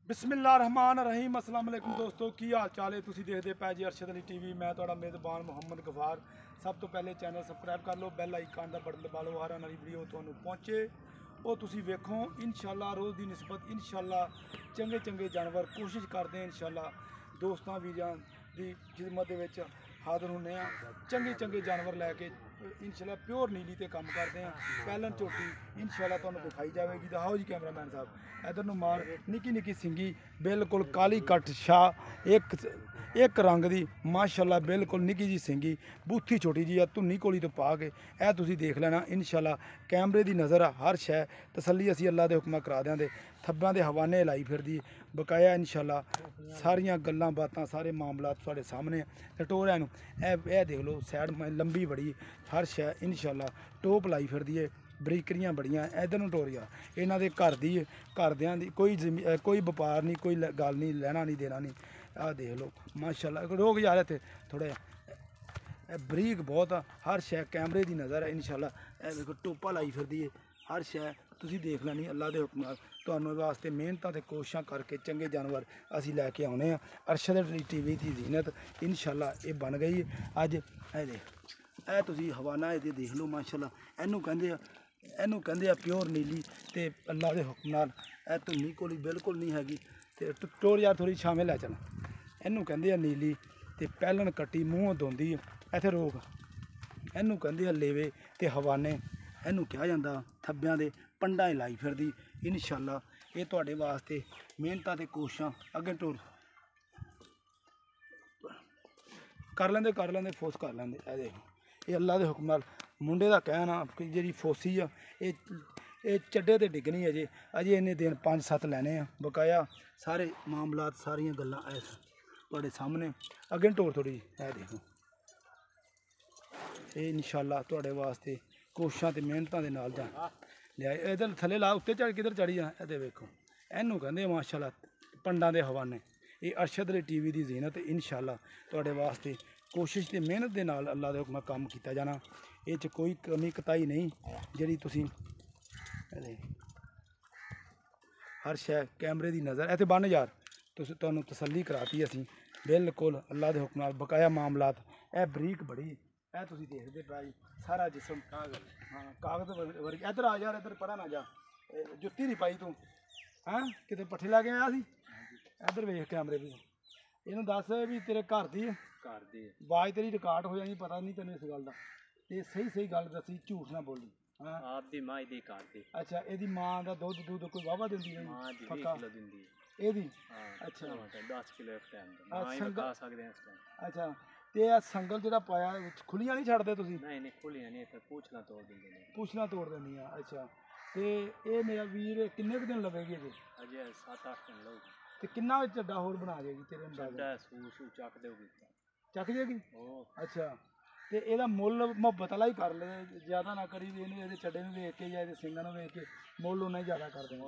बिस्मिल्लाहिर्रहमानिर्रहीम अस्सलाम वालेकुम दोस्तों की हाल चाल है तुसी देखते पै जी अरशद अली टीवी। मैं तुहाडा मेज़बान मुहम्मद गफार। सब तो पहले चैनल सबसक्राइब कर लो, बैल आइकन का बटन दबा लो, हर आने वाली वीडियो तुहानू पहुँचे वो तुसी वेखो। इंशाअल्लाह रोज़ की निस्बत इंशाअल्लाह चंगे चंगे जानवर कोशिश करते हैं इंशाअल्लाह दोस्तों वीरां की खिदमत दे हाज़र होने चंगे चंगे जानवर लैके इंशाअल्लाह प्योर नीली ते काम करते हैं। पैलन झोटी इंशाअल्लाह तुहानू दिखाई जाएगी। दिखाओ जी कैमरामैन साहब इधर नू मार। निक्की निक्की सिंगी बिल्कुल काली कट शाह एक रंग की माशाअल्लाह बिल्कुल निक्की जी सिंगी बूथी छोटी जी धुन्नी कोली तो पा के यह तुसी देख लेना। इंशाअल्लाह कैमरे की नज़र हर शै तसली असी अल्लाह के हुक्म करा देंगे। थब्बां के हवाने लाई फिरदी बकाया इंशाअल्लाह सारियां गल्लां बातां सारे मामलात तुहाडे सामने टटोरिया नू ए देख लो सैड लंबी बड़ी हर शै इंशाअल्लाह टोप लाई फिरदी है। बरीकरियां बड़ियां इधर नू टोरिया इन्हां दे घर दी घरदियां दी कोई व्यापार नहीं कोई गल नहीं लेना नहीं देना नहीं। आ देख लो माशाअल्लाह रोक यार इत्थे थोड़ा बरीक बहुत हर शै कैमरे की नज़र है। इंशाअल्लाह ए देखो टोपा लाई फिरदी है हर शै तुसी देख लैनी अल्लाह के हुक्म नाल। तुहानू वास्ते मेहनत ते कोशिशां करके चंगे जानवर असी लैके आने अरशद अली टीवी की जीनत इंशाअल्लाह ये बन गई है अज। ए देख ए तुसी हवाना ये देख लो माशाअल्लाह एनू कहंदे आ प्योर नीली ते अल्लाह के हुक्म नाल ए धुन्नी कोली बिल्कुल नहीं हैगी ते टोर यार थोड़ी छावें लै चल। एनू कहंदे आ नीली ते पैलन कट्टी मूँहों धोंदी इत्थे रोक। एनू कहंदे आ लेवे ते हवाने एनू कहा जाता थब्बियां दे पंडां लाई फिरदी इंशाअल्लाह ये तुहाडे वास्ते मेहनतां ते कोशिशां अगे टोर कर लेंदे फोर्स कर लेंदे। ए देखो ये अल्लाह के हुक्म नाल मुंडे का कहना कि जी फोसी आ ये चड्डे ते डिगनी अजे इन्ने दिन 5-7 लैने बकाया सारे मामलात सारियां गल्लां तुहाडे सामने अगे टोर थोड़ी ए देखो ये इंशाअल्लाह तुहाडे वास्ते कोशिशां ते मेहनतां दे नाल जा लिया। इधर थले ला उत्ते चढ़ किधर चढ़ी जा ए वेखो एनू कहंदे माशाअल्लाह पंडां दे हवाने ये अरशद अली टीवी की जीनत इंशाअल्लाह तुहाडे वास्ते कोशिश ते मेहनत दे नाल अल्लाह दे हुक्म काम किया जाना। ये च कोई कमी कताई नहीं जी तुसी हर शै कैमरे की नज़र इत्थे बन यार तुहानू तसल्ली कराती असी बिल्कुल अल्लाह के हुक्म नाल बकाया मामलात ए बरीक बड़ी ए तुसी देखदे भाई सारा जिसम कागज हाँ कागज वर्गी। इधर आ यार इधर परा ना जा जुत्ती नहीं पाई तू हैं किते पट्ठे लै के आया सी। इधर वेख कैमरे भी इनू दस भी तेरे घर दी आवाज़ तेरी रिकॉर्ड हो जानी पता नहीं तेन इस गल का ते सही गल दसी झूठ ना बोली। आपदी मां दी करदी अच्छा एदी मां दा दुध कोई वावा दिंदी नहीं मां दी 20 किलो दिंदी एदी अच्छा 10 किलो एक टाइम मां ही बता सकदे हैं इस टाइम। अच्छा ते संगल जेड़ा पाया खुलियां नहीं छड्डदे तुसी? नहीं खुलियां नहीं इत्थे पूछना तोड़ दिंदे ने पूछना तोड़ दिंदियां। अच्छा ते ए मेरा वीर किन्ने दिन लवेगी अजे 7-8 दिन लगेगी ते किन्ना चड्डा होर बना देगी तेरे अंदाज़े? चड्डा सू चक देगी चक देगी। अच्छा ते एदा मुੱਲ मुहब्बत वाला ही कर ले ज़्यादा ना करी ये चड्डे में वेख के या सिंगां वेख के मुੱਲ उन्ना ही ज़्यादा कर देना।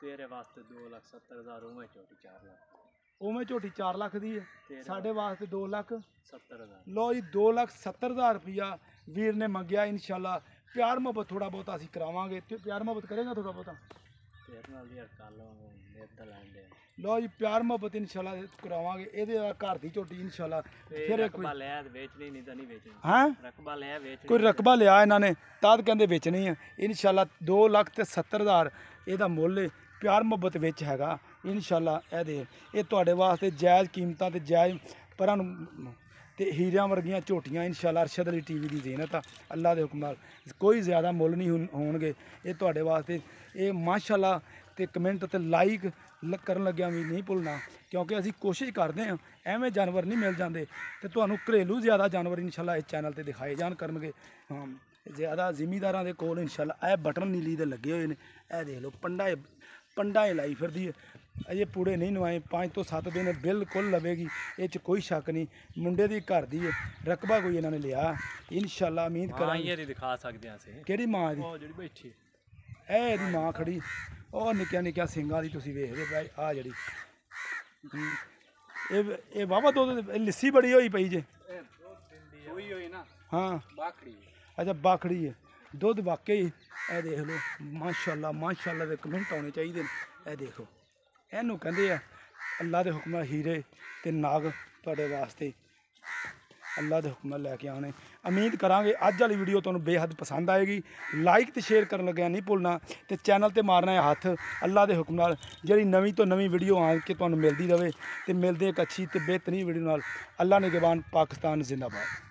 तेरे वास्ते 2,70,000 उमें झोटी 4 लाख उमें झोटी 4 लाख दी है साढ़े वास्ते 2,70,000। लो जी 2,70,000 रुपया वीर ने मंगया। इंशाअल्लाह प्यार मुहब्बत थोड़ा बहुत असी करावांगे ते प्यार मुहब्बत करेगा थोड़ा बहुत लो जी प्यार मुहब्बत इंशाअल्लाह करावांगे। ये घर की झोटी इंशाअल्लाह फिर कोई रकबा लिया इन्होंने तद कहते बेचनी है इंशाअल्लाह 2,70,000 ਇਹਦਾ ਮੁੱਲ प्यार मुहब्बत विच हैगा इंशाअल्लाह। ये तुहाडे वास्ते जायज़ कीमतां ते जायज़ परां ते हीरियां वर्गियां झोटियां इंशाअल्लाह अरशद अली टीवी की जीनत आ अल्लाह के हुक्म नाल कोई ज़्यादा मुੱਲ नहीं होणगे। ये तुहाडे वास्ते ये माशाअल्लाह ते कमेंट ते लाइक करन लग्या भी नहीं भुलना क्योंकि असी कोशिश करते हैं एवें जानवर नहीं मिल जाते तो तुहानू घरेलू ज़्यादा जानवर इंशाअल्लाह इस चैनल पर दिखाए जान करनगे। हाँ ज़्यादा जिमीदारां दे कोल इंशाअल्लाह ए बटन नीली दे लगे हुए हैं। ए देख लो पंडा लाई फिरदी है अजे पूरे नहीं नवाए 5 तो 7 दिन बिल्कुल लवेगी ये कोई शक नहीं। मुंडे दी घर दी है रकबा कोई इन्होंने लिया इंशाअल्लाह उम्मीद करांगे दिखा सकते हैं। केड़ी मां दी बैठी ए मां खड़ी और निक्किया सिंगां दी तुसीं वेखदे भाई आ जड़ी ये वाहवा दुध लिस्सी बड़ी होई पई जे हाँ अच्छा बाखड़ी है दुध वाकई ए देख लो माशाअल्लाह माशाअल्लाह दे कमेंट आने चाहिए। ए देखो ਇਹਨੂੰ ਕਹਿੰਦੇ ਆ ਅੱਲਾ ਦੇ ਹੁਕਮ ਨਾਲ ਹੀਰੇ ਤੇ ਨਾਗ ਤੁਹਾਡੇ ਵਾਸਤੇ ਅੱਲਾ ਦੇ ਹੁਕਮ ਨਾਲ ਲੈ ਕੇ ਆਉਣੇ। ਉਮੀਦ ਕਰਾਂਗੇ ਅੱਜ ਵਾਲੀ ਵੀਡੀਓ ਤੁਹਾਨੂੰ ਬੇਹੱਦ ਪਸੰਦ ਆਏਗੀ। ਲਾਈਕ ਤੇ ਸ਼ੇਅਰ ਕਰਨ ਲੱਗਿਆ ਨਹੀਂ ਭੁੱਲਣਾ ਤੇ ਚੈਨਲ ਤੇ ਮਾਰਨਾ ਹੈ ਹੱਥ। ਅੱਲਾ ਦੇ ਹੁਕਮ ਨਾਲ ਜਿਹੜੀ ਨਵੀਂ ਤੋਂ ਨਵੀਂ ਵੀਡੀਓ ਆ ਕੇ ਤੁਹਾਨੂੰ ਮਿਲਦੀ ਰਹੇ ਤੇ ਮਿਲਦੇ ਇੱਕ ਅੱਛੀ ਤੇ ਬਿਹਤਰੀਨ ਵੀਡੀਓ ਨਾਲ। ਅੱਲਾ ਨਿਗਹਿਬਾਨ, ਪਾਕਿਸਤਾਨ ਜ਼ਿੰਦਾਬਾਦ।